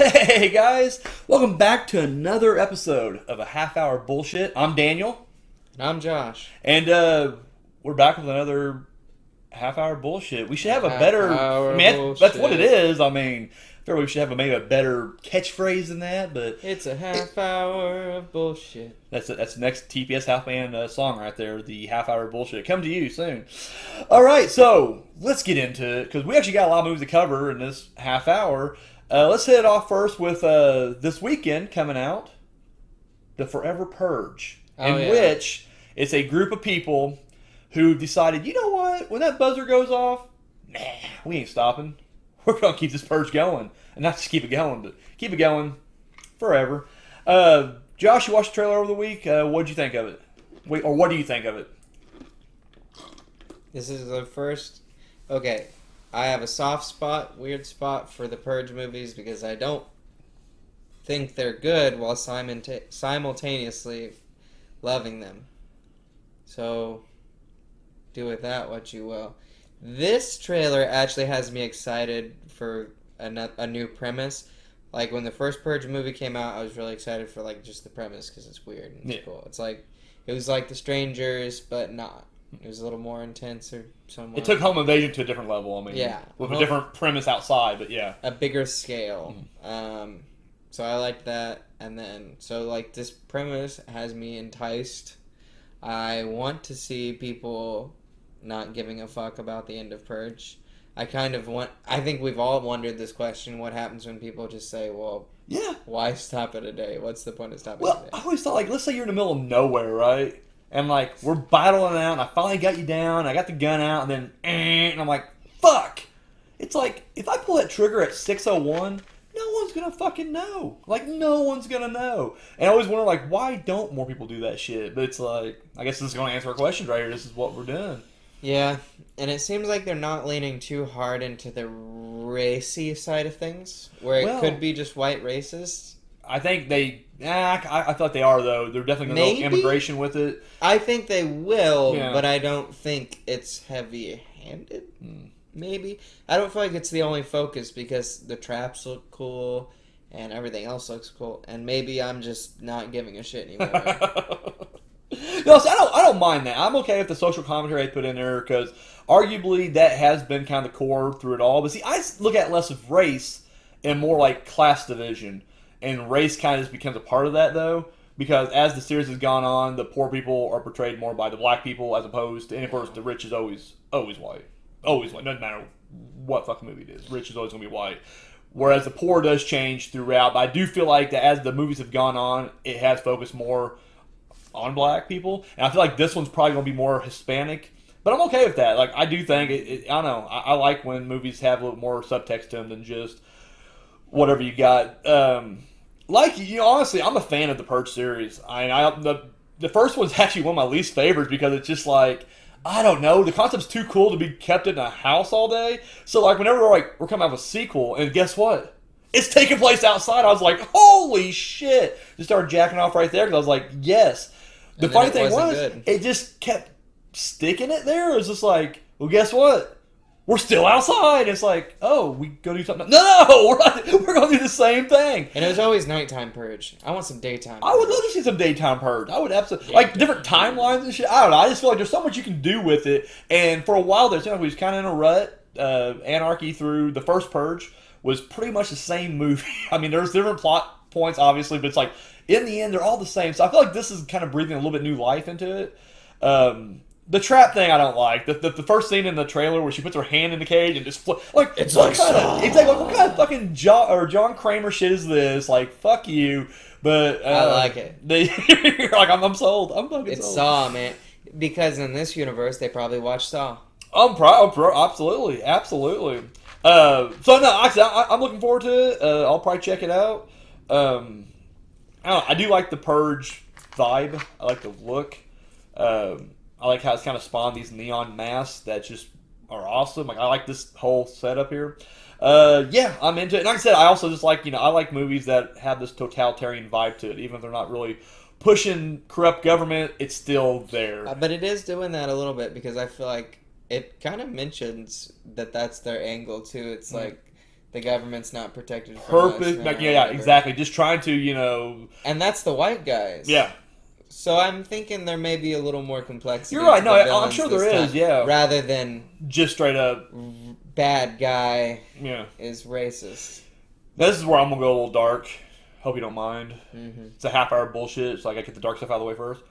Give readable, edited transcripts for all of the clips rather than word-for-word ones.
Hey guys, welcome back to another episode of a half-hour bullshit. I'm Daniel, And I'm Josh. and we're back with another half-hour bullshit. We should have a better. Half-hour That's what it bullshit. is. I mean, I feel we should have maybe a better catchphrase than that, but It's a half hour of bullshit. that's the next TPS half band song right there. The half-hour bullshit come to you soon. All right, so let's get into it because we actually got a lot of movies to cover in this half hour. Let's hit it off first with this weekend coming out, the Forever Purge, which it's a group of people who decided, you know what, when that buzzer goes off, nah, we ain't stopping. We're going to keep this purge going. And not just keep it going, but keep it going forever. Josh, you watched the trailer over the week. What did you think of it? Or what do you think of it? This is the first. Okay, I have a weird spot for the Purge movies because I don't think they're good while simultaneously loving them. So, do with that what you will. This trailer actually has me excited for a new premise. Like when the first Purge movie came out, I was really excited for like just the premise because it's weird and it's cool. It's like it was like The Strangers, but not. It was a little more intense or somewhat. It took home invasion to a different level. I mean, Yeah. with a different premise outside, but yeah, a bigger scale. So I liked that, and then so like this premise has me enticed. I want to see people not giving a fuck about the end of Purge. I think we've all wondered this question: what happens when people just say, "Well, yeah, why stop it a day? What's the point of stopping Well, it a day?" I always thought, like, let's say you're in the middle of nowhere, right? And, like, we're battling out, and I finally got you down, I got the gun out, and then, and I'm like, fuck! It's like, if I pull that trigger at 6:01, no one's gonna fucking know. Like, no one's gonna know. And I always wonder, like, why don't more people do that shit? But it's like, I guess this is gonna answer our questions right here. This is what we're doing. Yeah, and it seems like they're not leaning too hard into the racy side of things, where it could be just white racists. I think they... I feel like they are, though. They're definitely going to go immigration with it. I think they will, but I don't think it's heavy-handed. Maybe. I don't feel like it's the only focus because the traps look cool and everything else looks cool. And maybe I'm just not giving a shit anymore. No, so I don't mind that. I'm okay with the social commentary they put in there because arguably that has been kind of the core through it all. But see, I look at less of race and more like class division. And race kind of just becomes a part of that, though, because as the series has gone on, the poor people are portrayed more by the black people as opposed to, and of course, the rich is always white. Always white. Doesn't matter what fucking movie it is. Rich is always going to be white. Whereas the poor does change throughout. But I do feel like that as the movies have gone on, it has focused more on black people. And I feel like this one's probably going to be more Hispanic. But I'm okay with that. Like, I do think, I don't know, I like when movies have a little more subtext to them than just whatever you got. Honestly, I'm a fan of the Purge series. The first one's actually one of my least favorites because it's just like, I don't know, the concept's too cool to be kept in a house all day. So like whenever we're coming out with a sequel, and guess what? It's taking place outside. I was like, holy shit! Just started jacking off right there because I was like, yes. The funny thing was, it just kept sticking it there. It was just like, well, guess what? We're still outside. It's like, oh, we go do something. No, we're going to do the same thing. And it was always nighttime Purge. I want some daytime Purge. I would love to see some daytime Purge. I would absolutely. Like, different timelines and shit. I don't know. I just feel like there's so much you can do with it. And for a while there, we was kind of in a rut. Anarchy through the first Purge was pretty much the same movie. I mean, there's different plot points, obviously, but it's like, in the end, they're all the same. So I feel like this is kind of breathing a little bit new life into it. The trap thing I don't like. The first scene in the trailer where she puts her hand in the cage and just like it's like what kind of fucking John Kramer shit is this? Like, fuck you. But I like it. You're like, I'm sold. I'm fucking sold. It's Saw, man. Because in this universe, they probably watch Saw. Absolutely. So no, I'm looking forward to it. I'll probably check it out. I don't know, I do like the Purge vibe. I like the look. I like how it's kind of spawned these neon masks that just are awesome. Like, I like this whole setup here. Yeah, I'm into it. And like I said, I also just like, I like movies that have this totalitarian vibe to it. Even if they're not really pushing corrupt government, it's still there. But it is doing that a little bit because I feel like it kind of mentions that that's their angle too. It's like the government's not protected from us. Perfect. now, Yeah, whatever. exactly. Just trying to. And that's the white guys. Yeah. So I'm thinking there may be a little more complexity. You're right. to No, the I'm villains sure this there is. time, Yeah. rather than Just straight up. bad guy Yeah. is racist. This is where I'm gonna go a little dark. Hope you don't mind. Mm-hmm. It's a half-hour bullshit, so I gotta get the dark stuff out of the way first.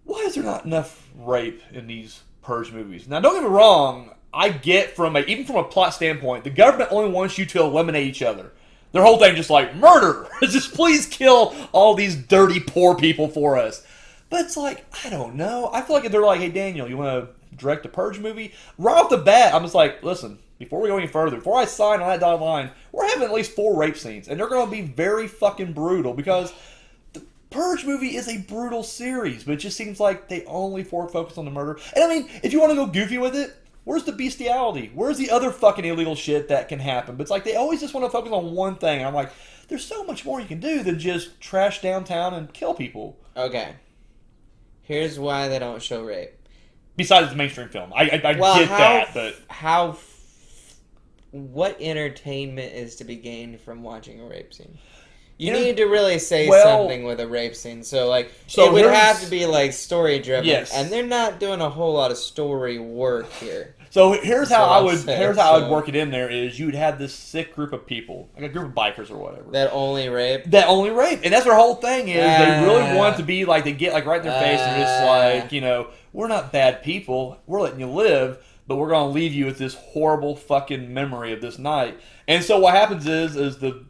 Why is there not enough rape in these Purge movies? Now, don't get me wrong. I get even from a plot standpoint, the government only wants you to eliminate each other. Their whole thing just like murder. Just please kill all these dirty poor people for us. But it's like, I don't know. I feel like if they're like, hey Daniel, you want to direct a Purge movie? Right off the bat, I'm just like, listen, before we go any further, before I sign on that dotted line, we're having at least 4 rape scenes, and they're going to be very fucking brutal because the Purge movie is a brutal series, but it just seems like they only focus on the murder. And I mean, if you want to go goofy with it, where's the bestiality? Where's the other fucking illegal shit that can happen? But it's like they always just want to focus on one thing. And I'm like, there's so much more you can do than just trash downtown and kill people. Okay. Here's why they don't show rape. Besides the mainstream film. I get that, but... What entertainment is to be gained from watching a rape scene? You Yeah. need to really say Well- something with a rape scene. So it would here's- have to be, story driven. Yes. And they're not doing a whole lot of story work here. So here's how I would I would work it in there is you would have this sick group of people, like a group of bikers or whatever. That only rape? That only rape. And that's their whole thing is they really want to be like, they get like right in their face and just like, we're not bad people. We're letting you live, but we're going to leave you with this horrible fucking memory of this night. And so what happens is in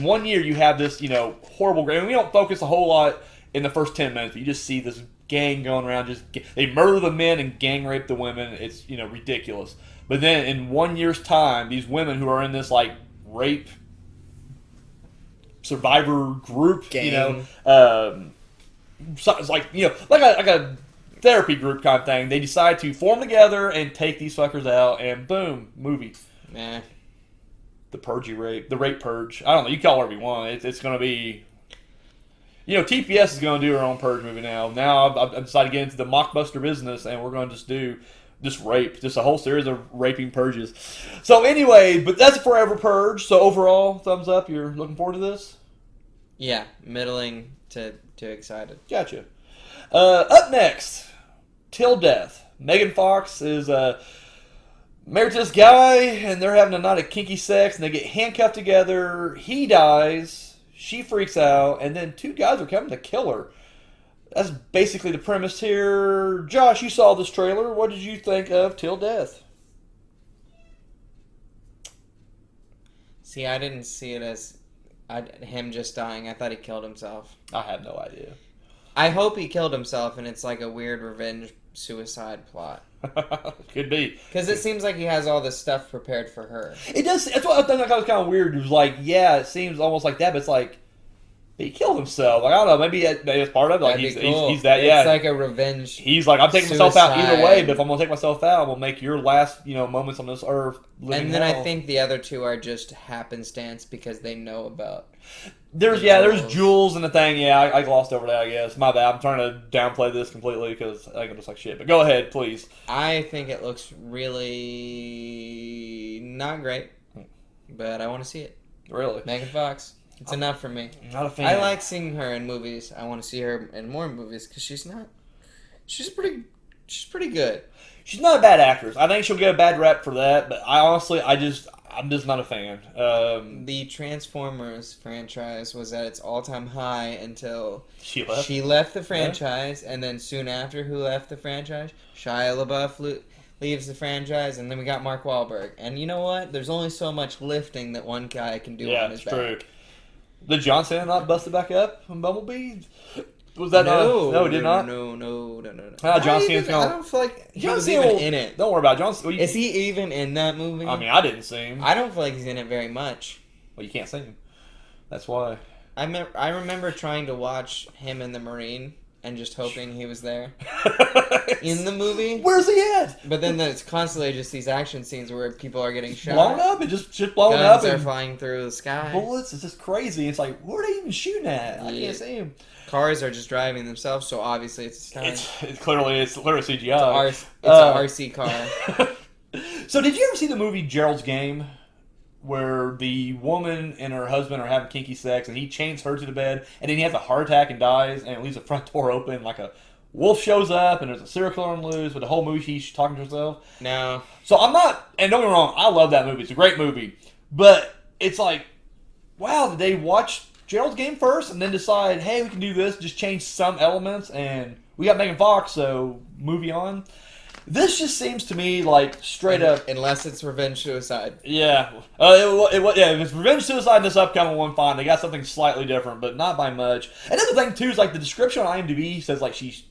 1 year you have this, horrible, and we don't focus a whole lot in the first 10 minutes, but you just see this gang going around, they murder the men and gang rape the women. It's, ridiculous. But then in 1 year's time, these women who are in this like rape survivor group, Gang. so it's like, like a therapy group kind of thing, they decide to form together and take these fuckers out, and boom, movie. Nah. The rape purge. I don't know. You call it whatever you want. It's going to be. TPS is going to do her own Purge movie now. Now I've decided to get into the mockbuster business, and we're going to just do rape, just a whole series of raping purges. So anyway, but that's a Forever Purge. So overall, thumbs up. You're looking forward to this? Yeah, middling to excited. Gotcha. Up next, Till Death. Megan Fox is married to this guy, and they're having a night of kinky sex, and they get handcuffed together. He dies. She freaks out, and then 2 guys are coming to kill her. That's basically the premise here. Josh, you saw this trailer. What did you think of Till Death? See, I didn't see it as him just dying. I thought he killed himself. I have no idea. I hope he killed himself, and it's like a weird revenge suicide plot. Could be. Because it seems like he has all this stuff prepared for her. It does. That's what I thought was kind of weird. It was like, yeah, it seems almost like that, but it's like, he killed himself. Like, I don't know. Maybe it's part of it. Like, That'd be cool. he's that. Yeah, It's like a revenge. He's like, I'm taking myself out either way, suicide. but if I'm going to take myself out, I'm going to make your last, moments on this earth living And then hell. I think the other 2 are just happenstance because they know about. There's Jules. Jules and the thing. Yeah, I glossed over that, I guess. My bad. I'm trying to downplay this completely because I think it looks like shit. But go ahead, please. I think it looks really not great, but I want to see it. Really? Megan Fox. It's enough for me. Not a fan. I like seeing her in movies. I want to see her in more movies because she's pretty good. She's not a bad actress. I think she'll get a bad rep for that, but I'm just not a fan. The Transformers franchise was at its all-time high until She left. she left the franchise, and then soon after, who left the franchise? Shia LaBeouf leaves the franchise, and then we got Mark Wahlberg. And you know what? There's only so much lifting that one guy can do on his back. True. Did John Cena not bust it back up in Bumblebee? Was that no, it did not? No. John Cena's I don't feel like he John was Cena even in it. Don't worry about it. Is he even in that movie? I mean, I didn't see him. I don't feel like he's in it very much. Well, you can't see him. That's why. I remember trying to watch him in the Marine and just hoping he was there in the movie. Where's he at? But then it's constantly just these action scenes where people are getting shot. Blown up and just blowing up. Guns are And flying through the sky. bullets. It's just crazy. It's like, where are they even shooting at? I Yeah. can't see him. Cars are just driving themselves, so obviously it's a stunt. It's clearly CGI. It's a RC car. So did you ever see the movie Gerald's Game? where the woman and her husband are having kinky sex, and he chains her to the bed, and then he has a heart attack and dies, and it leaves the front door open, like a wolf shows up, and there's a serial killer on the loose, with the whole movie she's talking to herself. No. So I'm not, and don't get me wrong, I love that movie. It's a great movie. But it's like, wow, did they watch Gerald's Game first and then decide, hey, we can do this, just change some elements, and we got Megan Fox, so movie on. This just seems to me like straight up. Unless it's revenge suicide. Yeah. Yeah, if it's revenge suicide, this upcoming one, fine. They got something slightly different, but not by much. Another thing, too, is like the description on IMDb says like she's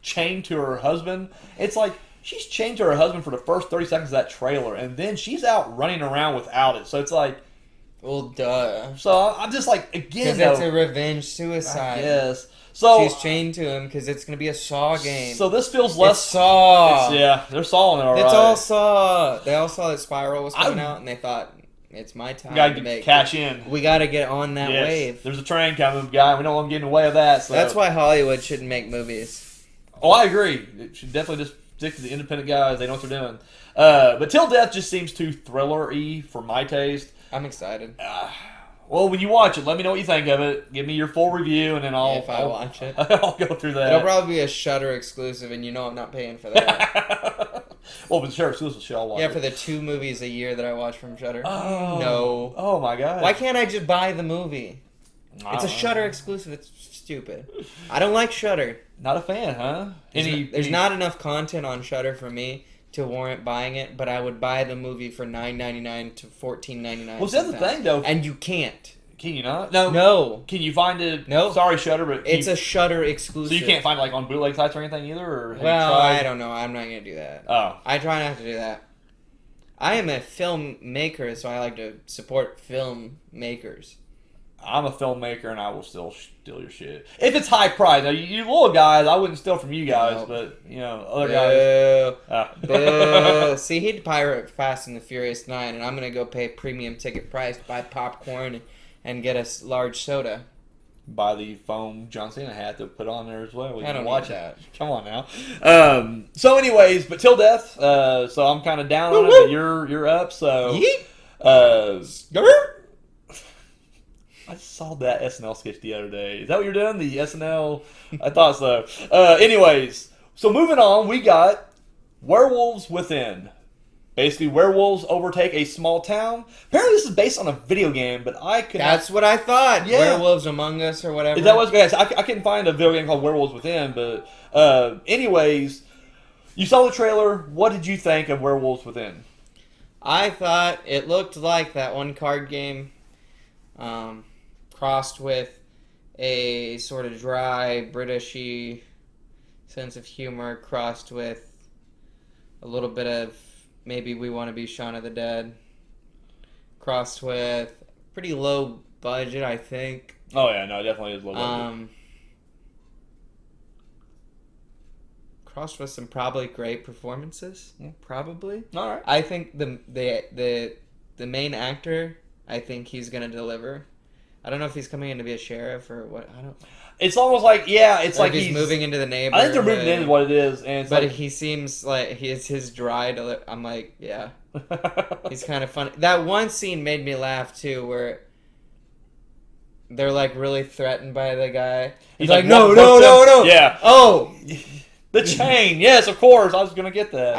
chained to her husband. It's like she's chained to her husband for the first 30 seconds of that trailer, and then she's out running around without it. So it's like. Well, duh. So I'm just like, again, because it's a revenge suicide. Yes. So she's chained to him because it's going to be a Saw game. So this feels less it's Saw. Yeah, they're Sawing it all right. It's all Saw. They all saw that Spiral was coming out, and they thought it's my time to make cash in. We got to get on that wave. There's a train coming, guy. We don't want to get in the way of that. So. That's why Hollywood shouldn't make movies. Oh, I agree. It should definitely just stick to the independent guys. They know what they're doing. But Till Death just seems too thriller-y for my taste. I'm excited. Well, when you watch it, let me know what you think of it. Give me your full review, and then If I watch it. I'll go through that. It'll probably be a Shudder exclusive, and I'm not paying for that. Well, but sure, exclusive shit, I'll watch it. For the 2 movies a year that I watch from Shudder. Oh. No. Oh, my God. Why can't I just buy the movie? It's a Shudder exclusive. It's stupid. I don't like Shudder. Not a fan, huh? There's not enough content on Shudder for me to warrant buying it, but I would buy the movie for $9.99 to $14.99. Well, that's the thing, though. And you can't. Can you not? No. Can you find it? No. Sorry, Shudder, but it's a Shudder exclusive. So you can't find it like on bootleg sites or anything either, or have well, you tried? I don't know. I'm not going to do that. Oh, I try not to do that. I am a filmmaker, so I like to support filmmakers. I'm a filmmaker, and I will still steal your shit if it's high price. Now, you little guys, I wouldn't steal from you guys, but other guys. Boo. See, he'd pirate Fast and the Furious 9, and I'm gonna go pay premium ticket price, buy popcorn, and get a large soda. Buy the foam John Cena hat to put on there as well. I don't watch that. Come on now. So, anyways, but Till Death. So I'm kind of down on it, but you're up. So. I saw that SNL sketch the other day. Is that what you're doing? The SNL? I thought so. Anyways, so moving on, we got Werewolves Within. Basically, werewolves overtake a small town. Apparently, this is based on a video game, but I could. That's what I thought. Yeah. Werewolves Among Us or whatever. Is that what's I couldn't find a video game called Werewolves Within, but anyways, you saw the trailer. What did you think of Werewolves Within? I thought it looked like that one card game. Crossed with a sort of dry, Britishy sense of humor, crossed with a little bit of maybe We Want to Be Shaun of the Dead, crossed with pretty low budget, I think. Oh yeah, no, it definitely is low budget. Crossed with some probably great performances, probably. All right. I think the main actor, I think he's gonna deliver. I don't know if he's coming in to be a sheriff or what. I don't. It's almost like it's like he's moving into the neighborhood. I think they're moving into what it is, and but he seems like his dry. I'm like, yeah, he's kind of funny. That one scene made me laugh too, where they're like really threatened by the guy. He's like, no. Yeah. Oh, the chain. Yes, of course. I was gonna get that.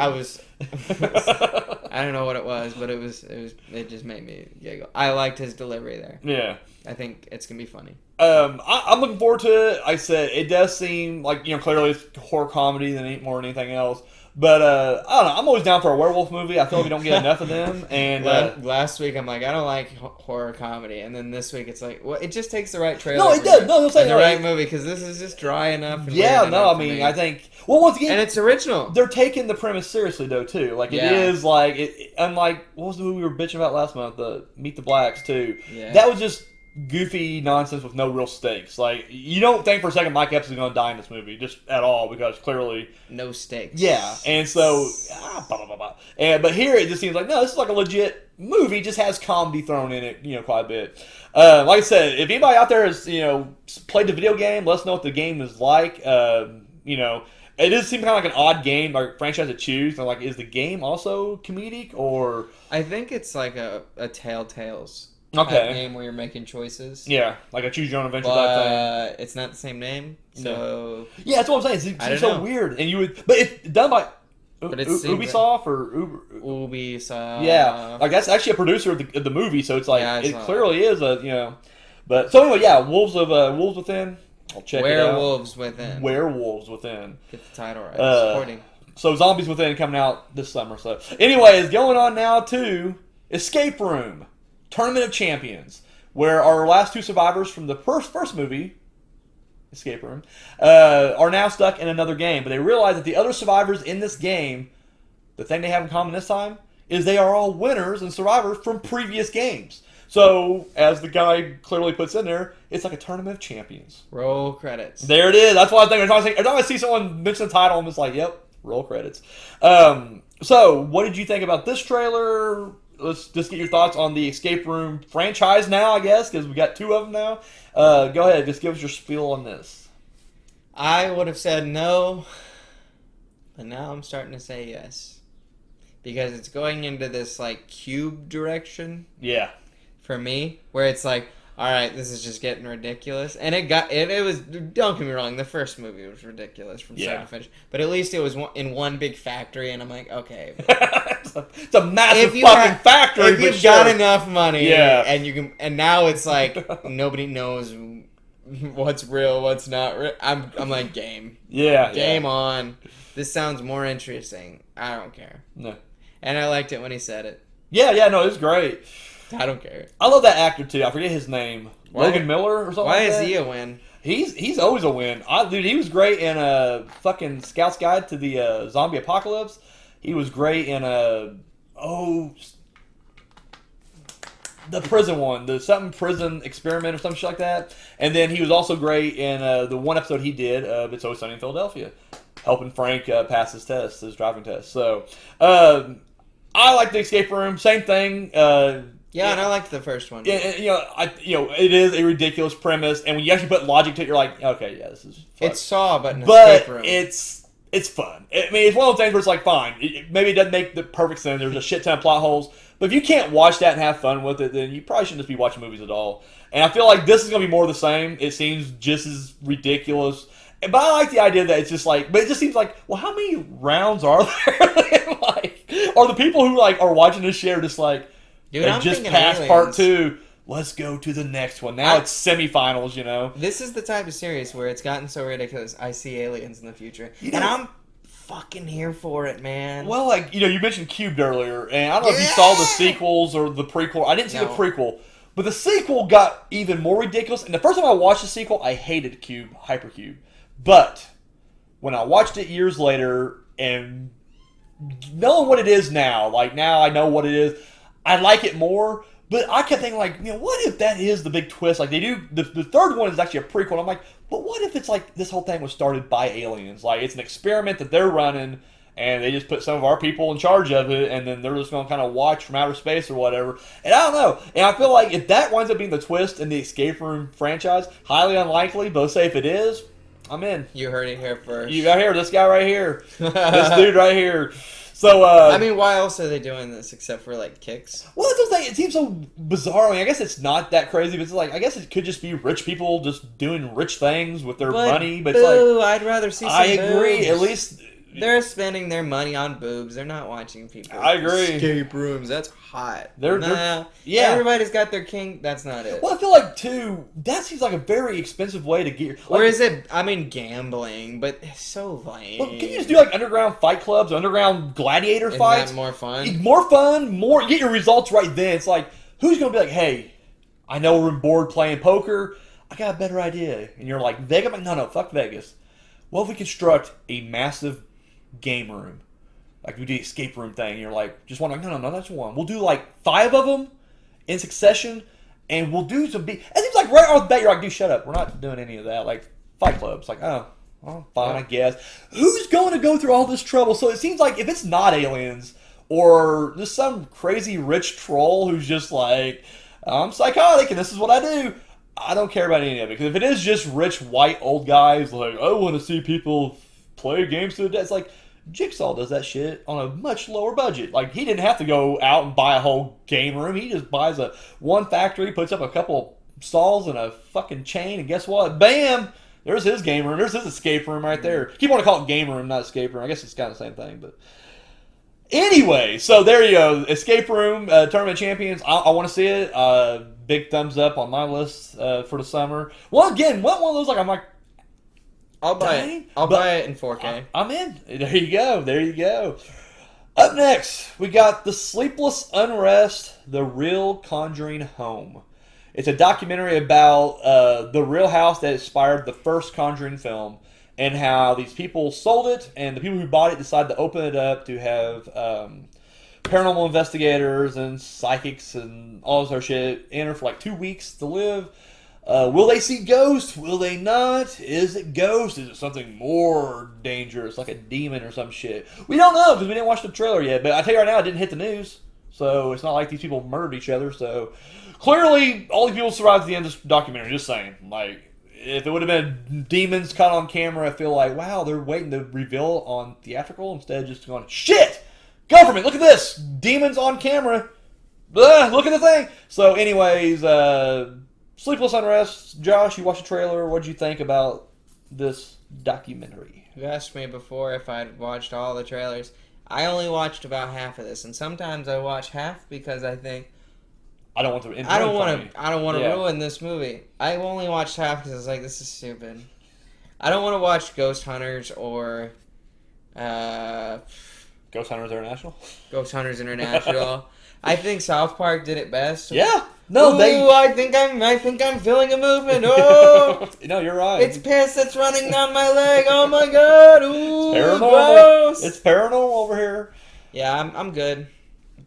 I don't know what it was, but it just made me giggle. I liked his delivery there. Yeah. I think it's going to be funny. I'm looking forward to it. I said, it does seem like, clearly it's horror comedy than ain't more than anything else. But, I don't know. I'm always down for a werewolf movie. I feel like we don't get enough of them. And last week, I'm like, I don't like horror comedy. And then this week, it's like, well, it just takes the right trailer. No, it does. No, the right movie, because this is just dry enough. And yeah, no, I mean, I think... Well, once again... And it's original. They're taking the premise seriously, though, too. Like, it is, like... unlike... What was the movie we were bitching about last month? The Meet the Blacks, too. Yeah. That was just goofy nonsense with no real stakes. Like, you don't think for a second Mike Epps is going to die in this movie, just at all, because clearly... No stakes. Yeah, and so... but here it just seems like, no, this is like a legit movie, just has comedy thrown in it, quite a bit. Like I said, if anybody out there has, played the video game, let us know what the game is like. it does seem kind of like an odd game, like franchise to choose. And like, is the game also comedic or? I think it's like a Telltale's Okay. game where you're making choices. Yeah, like a choose your own adventure type thing. But it's not the same name, so Yeah, that's what I'm saying. I It's don't so know. weird, and you would, but it's done by But it seems Ubisoft or Uber. Ubisoft. Yeah, like that's actually a producer of the movie, so it's like Yeah, I it saw clearly is a But so anyway, yeah, Wolves Within. I'll check Werewolves it out. Within. Werewolves Within. Get the title right. Uh, Supporting. So Zombies Within coming out this summer. So anyways, going on now to Escape Room, Tournament of Champions, where our last two survivors from the first movie, Escape Room, are now stuck in another game. But they realize that the other survivors in this game, the thing they have in common this time, is they are all winners and survivors from previous games. So, as the guy clearly puts in there, it's like a tournament of champions. Roll credits. There it is. That's what I think. Every time I see someone mention the title, I'm just like, yep, roll credits. So, what did you think about this trailer? Let's just get your thoughts on the Escape Room franchise now, I guess, because we got two of them now. Go ahead. Just give us your spiel on this. I would have said no, but now I'm starting to say yes. Because it's going into this, like, cube direction. Yeah. For me, where it's like, all right, this is just getting ridiculous, and it was. Don't get me wrong, the first movie was ridiculous from start to finish, but at least it was in one big factory, and I'm like, okay, it's a massive fucking factory. If you've got enough money, yeah, and you can, and now it's like nobody knows what's real, what's not real. I'm like, game on. This sounds more interesting. I don't care. No, and I liked it when he said it. Yeah, no, it was great. I don't care. I love that actor too. I forget his name. Logan Miller or something. Why like that? is he a win? He's always a win. Dude, he was great in fucking Scout's Guide to the Zombie Apocalypse. He was great in the prison one, the something prison experiment or some shit like that. And then he was also great in the one episode he did of It's Always Sunny in Philadelphia, helping Frank pass his test, his driving test. So I like the Escape Room. Same thing. Yeah, and I liked the first one. Yeah, it is a ridiculous premise, and when you actually put logic to it, you're like, okay, yeah, this is fun. It's Saw, but in Escape Room. It's fun. I mean, it's one of those things where it's like, fine, maybe it doesn't make the perfect sense. There's a shit ton of plot holes, but if you can't watch that and have fun with it, then you probably shouldn't just be watching movies at all. And I feel like this is going to be more of the same. It seems just as ridiculous. But I like the idea that it's just like, but it just seems like, well, how many rounds are there? Like, are the people who like are watching this shit are just like, dude, I'm just past Aliens. Part 2. Let's go to the next one. Now it's semifinals, you know. This is the type of series where it's gotten so ridiculous. I see aliens in the future, and I'm fucking here for it, man. Well, like you mentioned Cubed earlier, and I don't know if you saw the sequels or the prequel. I didn't see the prequel, but the sequel got even more ridiculous. And the first time I watched the sequel, I hated Cube, Hypercube. But when I watched it years later and knowing what it is now, like now I know what it is, I like it more. But I kept thinking, like, what if that is the big twist? Like, they do the third one is actually a prequel. I'm like, but what if it's like this whole thing was started by aliens? Like, it's an experiment that they're running, and they just put some of our people in charge of it, and then they're just going to kind of watch from outer space or whatever. And I don't know. And I feel like if that winds up being the twist in the Escape Room franchise, highly unlikely, but let's say if it is, I'm in. You heard it here first. You got here, this guy right here, this dude right here. So, I mean, why else are they doing this except for, like, kicks? Well, that's the thing. It seems so bizarre. I mean, I guess it's not that crazy, but it's like, I guess it could just be rich people just doing rich things with their money. But it's like, I'd rather see some I agree. boobs. At least they're spending their money on boobs. They're not watching people. I agree. Escape rooms. That's hot. Yeah. Everybody's got their king. That's not it. Well, I feel like, too, that seems like a very expensive way to get your... Or is it, I mean, gambling, but it's so lame. Well, can you just do, like, underground fight clubs, underground gladiator fights? Isn't that more fun? More fun, get your results right then. It's like, who's going to be like, hey, I know we're bored playing poker. I got a better idea. And you're like, Vegas? I'm like, no, fuck Vegas. What if we construct a massive game room? Like, we do the escape room thing. And you're like, just one. Like, no, that's one. We'll do, like, 5 of them in succession, and we'll do some big... It seems like right off the bat, you're like, dude, shut up. We're not doing any of that. Like, fight clubs. Like, oh, well, fine, I guess. Who's going to go through all this trouble? So it seems like if it's not aliens or just some crazy rich troll who's just like, I'm psychotic and this is what I do, I don't care about any of it. Because if it is just rich, white, old guys, like, I want to see people play games to the death. It's like Jigsaw does that shit on a much lower budget. Like, he didn't have to go out and buy a whole game room. He just buys one factory, puts up a couple stalls and a fucking chain, and guess what? Bam! There's his game room. There's his escape room right there. Keep on to call it game room, not escape room. I guess it's kind of the same thing, but anyway. So there you go. Escape room, Tournament of Champions. I want to see it. Big thumbs up on my list for the summer. Well, again, one of those I'm like, I'll buy it. I'll buy it in 4K. I'm in. There you go. There you go. Up next, we got the Sleepless, Unrest, the real Conjuring home. It's a documentary about the real house that inspired the first Conjuring film, and how these people sold it, and the people who bought it decided to open it up to have paranormal investigators and psychics and all this other shit enter for like 2 weeks to live. Will they see ghosts? Will they not? Is it ghosts? Is it something more dangerous, like a demon or some shit? We don't know because we didn't watch the trailer yet. But I tell you right now, it didn't hit the news, so it's not like these people murdered each other. So clearly, all these people survived at the end of this documentary. Just saying, like, if it would have been demons caught on camera, I feel like, wow, they're waiting to reveal it on theatrical instead of just going, shit, government, look at this, demons on camera. Blah, look at the thing. So, anyways, Sleepless Unrest. Josh, you watched the trailer. What did you think about this documentary? You asked me before if I'd watched all the trailers. I only watched about half of this, and sometimes I watch half because I think I don't want to ruin this movie. I only watched half because I was like, this is stupid. I don't want to watch Ghost Hunters or Ghost Hunters International. Ghost Hunters International. I think South Park did it best. Yeah. No, I think I'm feeling a movement. Oh, no, you're right. It's piss that's running down my leg. Oh my god. Ooh, it's paranormal. Gross. It's paranormal over here. Yeah, I'm good.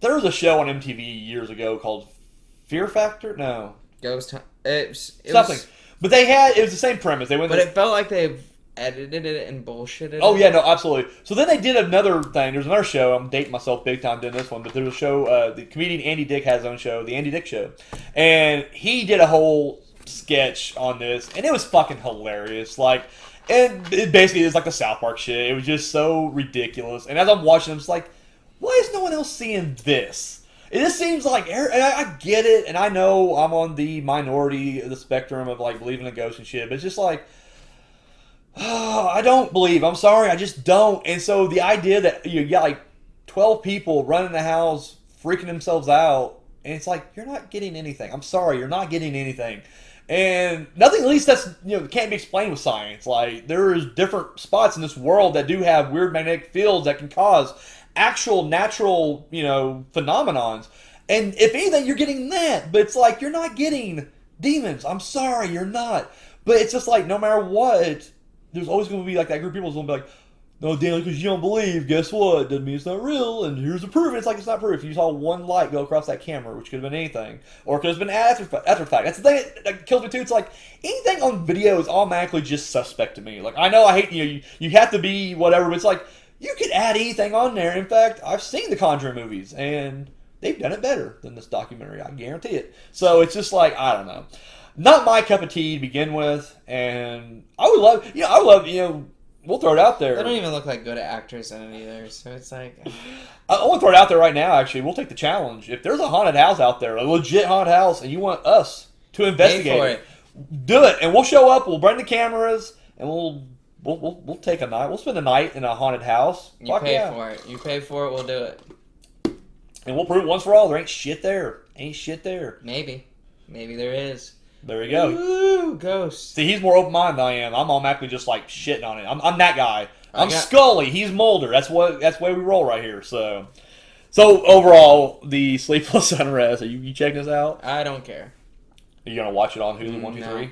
There was a show on MTV years ago called Fear Factor. No, Ghost. It something. But it was the same premise. It felt like they edited it and bullshitted it. Oh, yeah, no, absolutely. So then they did another thing. There's another show. I'm dating myself big time doing this one. But there's a show, the comedian Andy Dick has his own show, The Andy Dick Show. And he did a whole sketch on this. And it was fucking hilarious. And it basically is like the South Park shit. It was just so ridiculous. And as I'm watching, I'm just like, why is no one else seeing this? It just seems like, and I get it. And I know I'm on the minority of the spectrum of like believing in ghosts and shit. But it's just like, oh, I don't believe. I'm sorry, I just don't. And so the idea that you got like 12 people running the house, freaking themselves out, and it's like, you're not getting anything. I'm sorry, you're not getting anything. And nothing, at least that's, can't be explained with science. Like, there's different spots in this world that do have weird magnetic fields that can cause actual natural, phenomenons. And if anything, you're getting that. But it's like, you're not getting demons. I'm sorry, you're not. But it's just like, no matter what, there's always going to be like that group of people who's going to be like, no, Dan, because you don't believe, guess what? Doesn't mean it's not real, and here's the proof. It's like it's not proof. You saw one light go across that camera, which could have been anything. Or it could have been after fact. That's the thing that kills me too. It's like, anything on video is automatically just suspect to me. Like, I know I hate, you have to be whatever, but it's like, you could add anything on there. In fact, I've seen the Conjuring movies, and they've done it better than this documentary. I guarantee it. So it's just like, I don't know. Not my cup of tea to begin with, and I would love, we'll throw it out there. They don't even look like good actors in it either, so it's like... I want to throw it out there right now, actually. We'll take the challenge. If there's a haunted house out there, a legit haunted house, and you want us to investigate it, do it, and we'll show up, we'll bring the cameras, and we'll take a night. We'll spend a night in a haunted house. You pay for it. You pay for it, we'll do it. And we'll prove it once for all, there ain't shit there. Maybe there is. There you go. Ooh, ghosts. See, he's more open-minded than I am. I'm automatically just like shitting on it. I'm that guy. I'm Scully. He's Mulder. That's the way we roll right here. So overall, the Sleepless Unrest. Are you checking this out? I don't care. Are you gonna watch it on Hulu 1, 2, 3?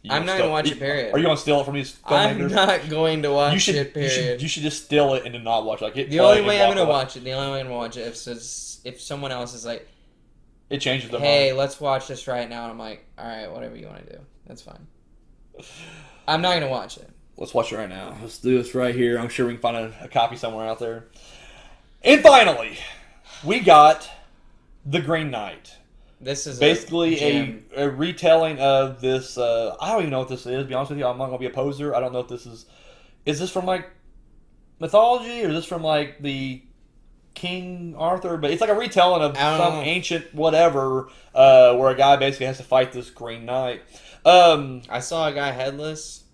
I'm not gonna watch it. Period. Are you gonna steal it from these filmmakers? I'm not going to watch it. Period. You should just steal it and then not watch it. Like the only way I'm gonna watch it. If someone else is like, it changes their hey, mind. let's watch this right now. And I'm like, all right, whatever you want to do. That's fine. I'm not going to watch it. Let's watch it right now. Let's do this right here. I'm sure we can find a copy somewhere out there. And we got The Green Knight. This is basically a retelling of this. I don't even know what this is. To be honest with you, I'm not going to be a poser. I don't know if this is. Is this from like mythology, or is this from like the King Arthur? But it's like a retelling of I don't some know. ancient whatever, where a guy basically has to fight this Green Knight. I saw a guy headless.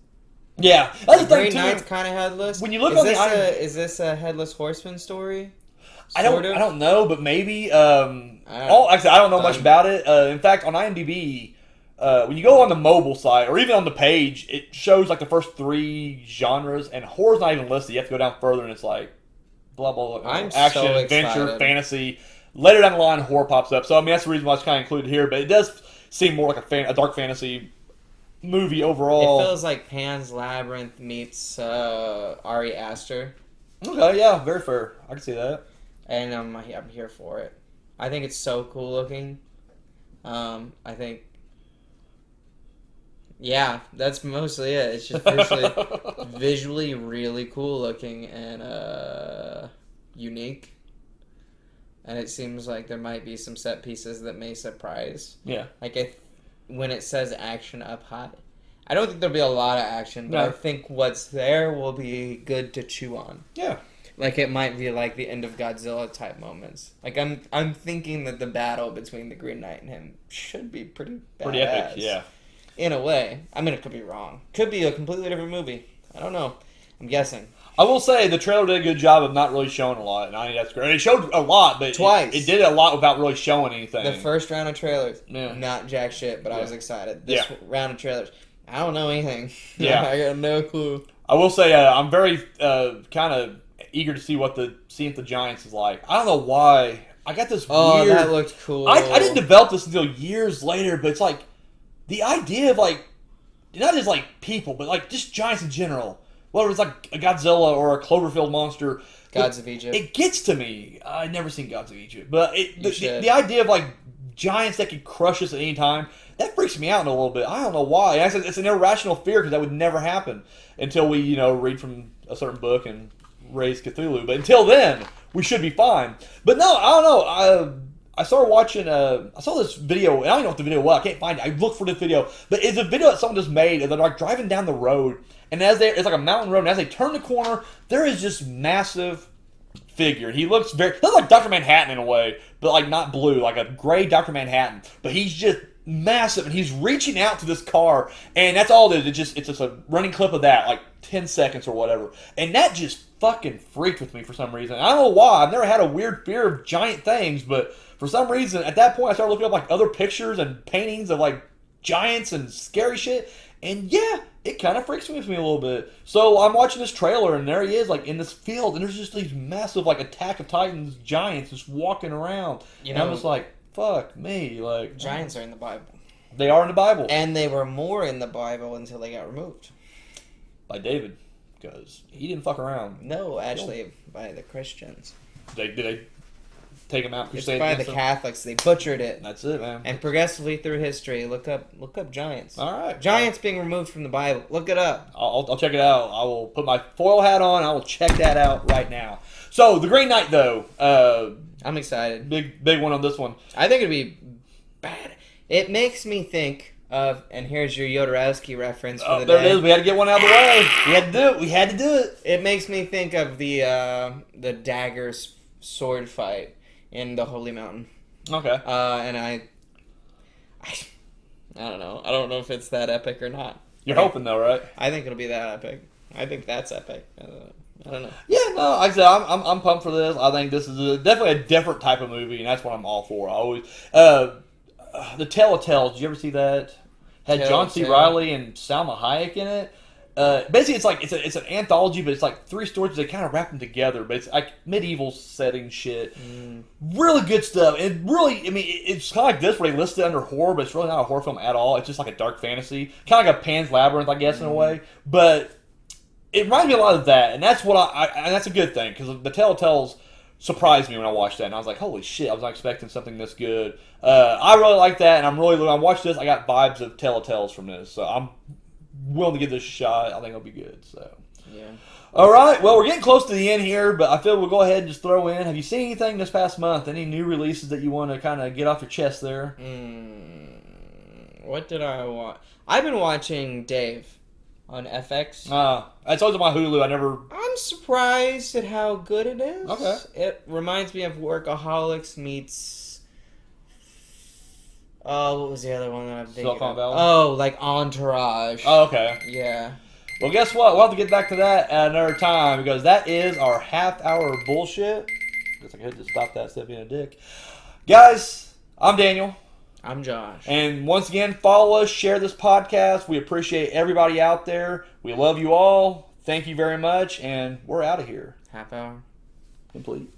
Yeah, that's The the thing Green too. Knight's kind of headless. When you look is on this the is this a headless horseman story? I don't know, but maybe. don't- Actually, I don't know much Done. about it. In fact, on IMDb, when you go on the mobile site or even on the page, it shows like the first 3 genres, and horror's not even listed. You have to go down further, and it's like blah blah blah. I'm Action, so adventure, excited. fantasy. Later down the line, horror pops up. So I mean, that's the reason why it's kind of included here. But it does seem more like a dark fantasy movie overall. It feels like Pan's Labyrinth meets Ari Aster, Okay, yeah, very fair. I can see that. and I'm here for it. I think it's so cool looking. I think, yeah, that's mostly it. It's just visually really cool looking and unique. And it seems like there might be some set pieces that may surprise. Yeah. Like when it says action up high, I don't think there'll be a lot of action, but No. I think what's there will be good to chew on. Yeah. Like it might be like the end of Godzilla type moments. Like I'm thinking that the battle between the Green Knight and him should be pretty badass. Pretty epic, yeah. In a way. I mean, it could be wrong. Could be a completely different movie. I don't know. I'm guessing. I will say the trailer did a good job of not really showing a lot, and I think that's great. It showed a lot, but Twice. it did a lot without really showing anything. The first round of trailers, Yeah. not jack shit, but I Yeah. was excited. This Yeah. round of trailers, I don't know anything. Yeah. I got no clue. I will say I'm very kind of eager to see what the Seeing the Giants is like. I don't know why. I got this Oh, weird. that looked cool. I didn't develop this until years later, but it's like the idea of like not just like people, but like just giants in general. Whether it's like a Godzilla or a Cloverfield monster. Gods of Egypt. It gets to me. I've never seen Gods of Egypt, but should. the idea of like giants that could crush us at any time, that freaks me out a little bit. I don't know why. It's an irrational fear because that would never happen until we read from a certain book and raise Cthulhu. But until then, we should be fine. But no, I don't know. I started watching. I saw this video, and I don't know what the video was. I can't find it. I looked for this video, but it's a video that someone just made, and they're like driving down the road, and it's like a mountain road, and as they turn the corner, there is this massive figure. He looks like Dr. Manhattan in a way, but like not blue, like a gray Dr. Manhattan. But he's just massive, and he's reaching out to this car, and that's all it is. It's just a running clip of that, like 10 seconds or whatever, and that just fucking freaked with me for some reason. I don't know why. I've never had a weird fear of giant things, but for some reason, at that point, I started looking up like other pictures and paintings of like giants and scary shit, and yeah, it kind of freaks with me a little bit. So I'm watching this trailer, and there he is, like in this field, and there's just these massive like Attack of Titans giants just walking around. And I'm just like, fuck me, like Giants are in the Bible. They are in the Bible And they were more in the Bible until they got removed. by David, because he didn't fuck around. No, actually, by the Christians. Did they take him out? It's Crusade by the against him? Catholics. They butchered it. That's it, man. And progressively through history, look up giants. All right, Giants being removed from the Bible. Look it up. I'll check it out. I will put my foil hat on. I will check that out right now. So the Green Knight, though, I'm excited. big one on this one. I think it'd be bad. It makes me think of, and here's your Jodorowsky reference for the There day. it is. We had to get one out of the way. We had to do it. We had to do it. It makes me think of the dagger sword fight in the Holy Mountain. Okay. And I don't know. I don't know if it's that epic or not. You're hoping though, right? I think it'll be that epic. I think that's epic. I don't know. Yeah, no. Like I said, I'm pumped for this. I think this is definitely a different type of movie, and that's what I'm all for. I always the Telltales. Did you ever see that? Had John C. Telltale. Riley and Salma Hayek in it. Basically, it's like it's an anthology, but it's like 3 stories. But they kind of wrap them together, but it's like medieval setting shit. Really good stuff, and really, I mean, it's kind of like this where they list it under horror, but it's really not a horror film at all. It's just like a dark fantasy, kind of like a Pan's Labyrinth, I guess, in a way. But it reminds me a lot of that, and that's what and that's a good thing because the Telltales surprised me when I watched that, and I was like, holy shit, I was not expecting something this good. I really like that, and when I watched this, I got vibes of Telltales from this, so I'm willing to give this a shot. I think it'll be good. So, Yeah. all right, well, we're getting close to the end here, but I feel we'll go ahead and just throw in. Have you seen anything this past month? Any new releases that you want to kind of get off your chest there? What did I watch? I've been watching Dave. on FX. It's always on my Hulu. I never. I'm surprised at how good it is. Okay. It reminds me of Workaholics meets. Oh, what was the other one that I'm thinking Silicon of? Valley? Oh, like Entourage. Oh, okay. Yeah. Well, guess what? We'll have to get back to that at another time because that is our half-hour of bullshit. Guess I could just stop that instead of being a dick. Guys, I'm Daniel. I'm Josh. And once again, follow us, share this podcast. We appreciate everybody out there. We love you all. Thank you very much, and we're out of here. Half hour. Complete.